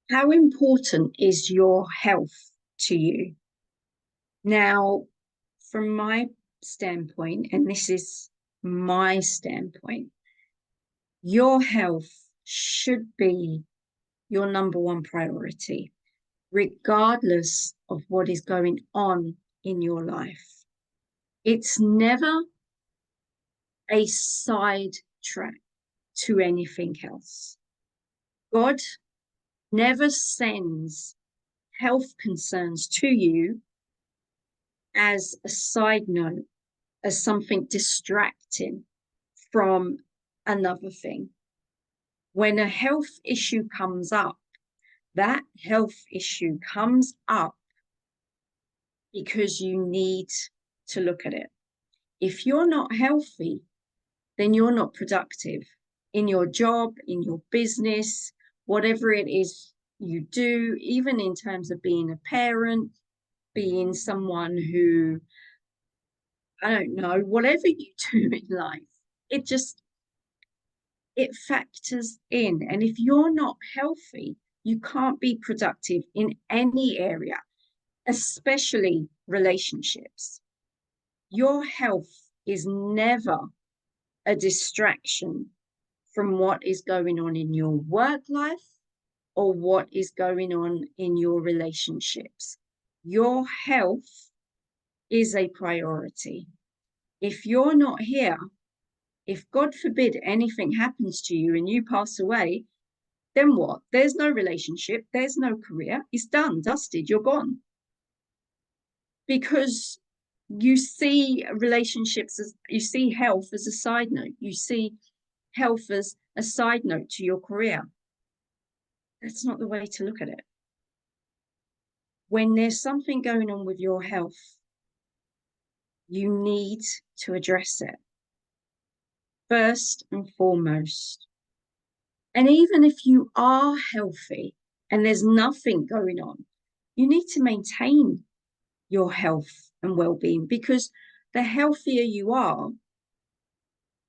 How important is your health to you? Now, from my standpoint, and this is my standpoint, your health should be your number one priority, regardless of what is going on in your life. It's never a side track to anything else. God never sends health concerns to you as a side note, as something distracting from another thing. When a health issue comes up, that health issue comes up because you need to look at it. If you're not healthy, then you're not productive in your job, in your business, whatever it is you do, even in terms of being a parent, being someone who, I don't know, whatever you do in life, it just, it factors in. And if you're not healthy, you can't be productive in any area, especially relationships. Your health is never a distraction from what is going on in your work life or what is going on in your relationships. Your health is a priority. If you're not here, if God forbid anything happens to you and you pass away, then what? There's no relationship, there's no career. It's done, dusted, you're gone. Because you see relationships as, you see health as a side note. You see health as a side note to your career. That's not the way to look at it. When there's something going on with your health, you need to address it first and foremost. And even if you are healthy and there's nothing going on, you need to maintain your health and well-being, because the healthier you are,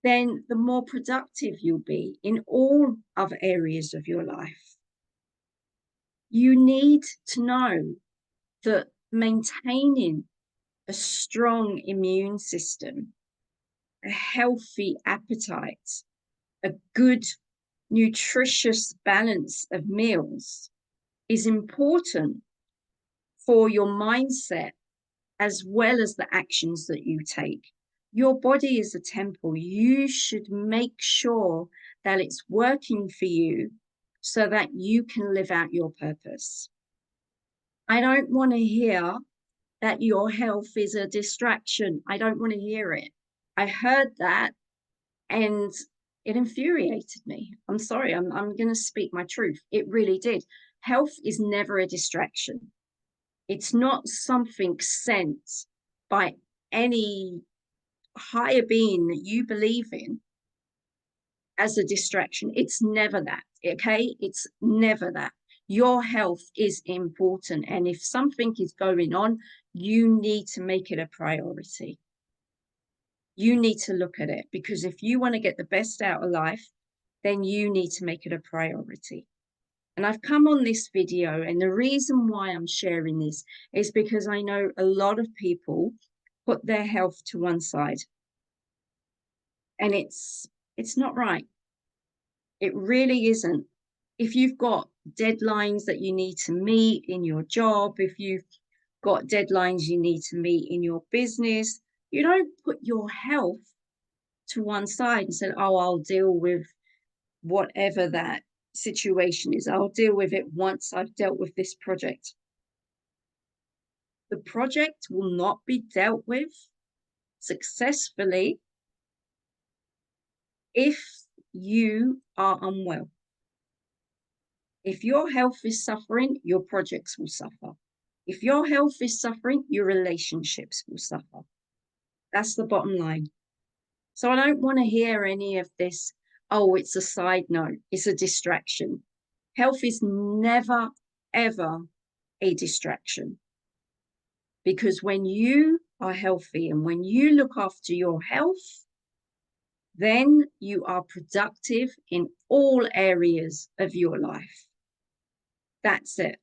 then the more productive you'll be in all other areas of your life. You need to know that maintaining a strong immune system, a healthy appetite, a good, nutritious balance of meals is important for your mindset as well as the actions that you take. Your body is a temple. You should make sure that it's working for you so that you can live out your purpose. I don't want to hear that your health is a distraction. I don't want to hear it. I heard that and it infuriated me. I'm sorry, I'm going to speak my truth. It really did. Health is never a distraction. It's not something sent by any higher being that you believe in as a distraction. It's never that, okay? It's never that. Your health is important. And if something is going on, you need to make it a priority. You need to look at it, because if you want to get the best out of life, then you need to make it a priority. And I've come on this video, and the reason why I'm sharing this is because I know a lot of people put their health to one side. And it's not right. It really isn't. If you've got deadlines that you need to meet in your job, if you've got deadlines you need to meet in your business, you don't put your health to one side and say, oh, I'll deal with whatever that situation is. I'll deal with it once I've dealt with this project. The project will not be dealt with successfully if you are unwell. If your health is suffering, your projects will suffer. If your health is suffering, your relationships will suffer. That's the bottom line. So I don't want to hear any of this, oh, it's a side note, it's a distraction. Health is never, ever a distraction. Because when you are healthy and when you look after your health, then you are productive in all areas of your life. That's it.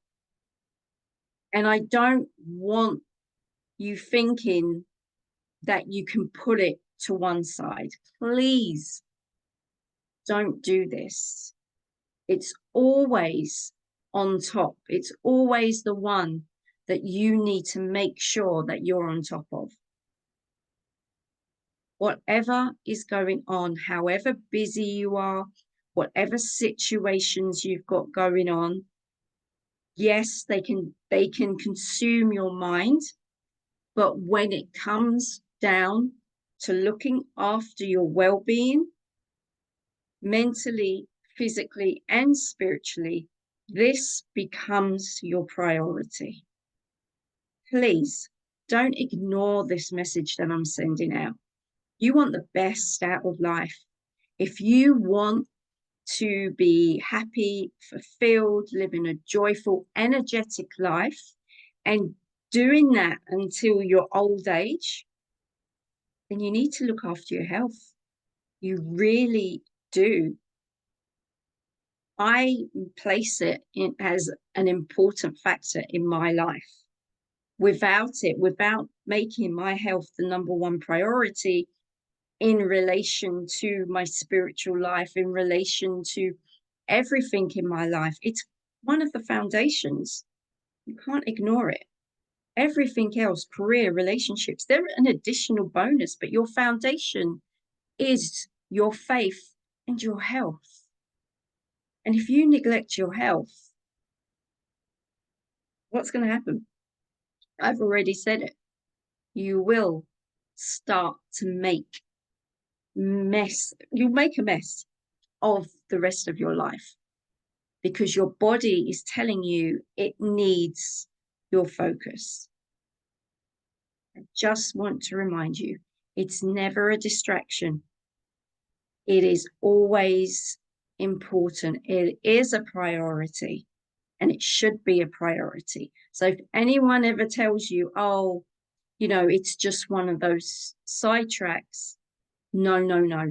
And I don't want you thinking that you can put it to one side. Please don't do this. It's always on top. It's always the one that you need to make sure that you're on top of. Whatever is going on, however busy you are, whatever situations you've got going on, yes, they can consume your mind, but when it comes down to looking after your well-being, mentally, physically, and spiritually, this becomes your priority. Please don't ignore this message that I'm sending out. You want the best out of life. If you want to be happy, fulfilled, living a joyful, energetic life, and doing that until your old age, then you need to look after your health. You really do. I place it as an important factor in my life. Without it, without making my health the number one priority in relation to my spiritual life, in relation to everything in my life, it's one of the foundations. You can't ignore it. Everything else, career, relationships, they're an additional bonus, but your foundation is your faith and your health. And if you neglect your health, what's going to happen? I've already said it. You will start to make mess. You'll make a mess of the rest of your life because your body is telling you it needs your focus. I just want to remind you, it's never a distraction. It is always important. It is a priority, and it should be a priority. So if anyone ever tells you, oh, it's just one of those sidetracks, no,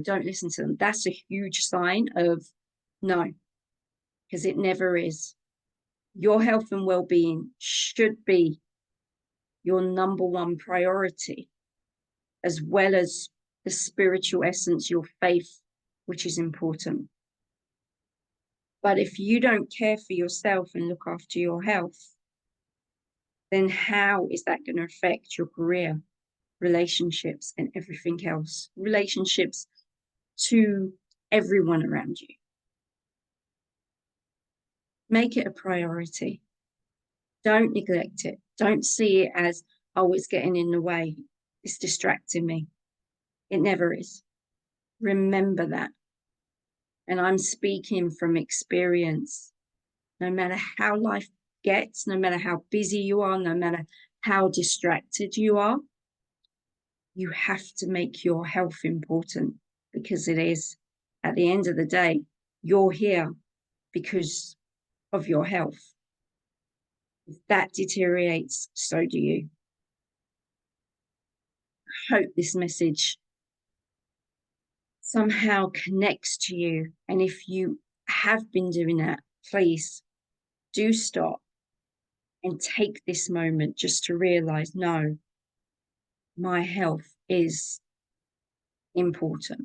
don't listen to them. That's a huge sign of no, because it never is. Your health and well-being should be your number one priority, as well as the spiritual essence, your faith, which is important. But if you don't care for yourself and look after your health, then how is that going to affect your career, relationships, and everything else? Relationships to everyone around you. Make it a priority. Don't neglect it. Don't see it as, oh, it's getting in the way. It's distracting me. It never is. Remember that. And I'm speaking from experience. No matter how life gets, no matter how busy you are, no matter how distracted you are, you have to make your health important, because it is. At the end of the day, you're here because of your health. If that deteriorates, so do you. I hope this message somehow connects to you. And if you have been doing that, please do stop and take this moment just to realize, no, my health is important.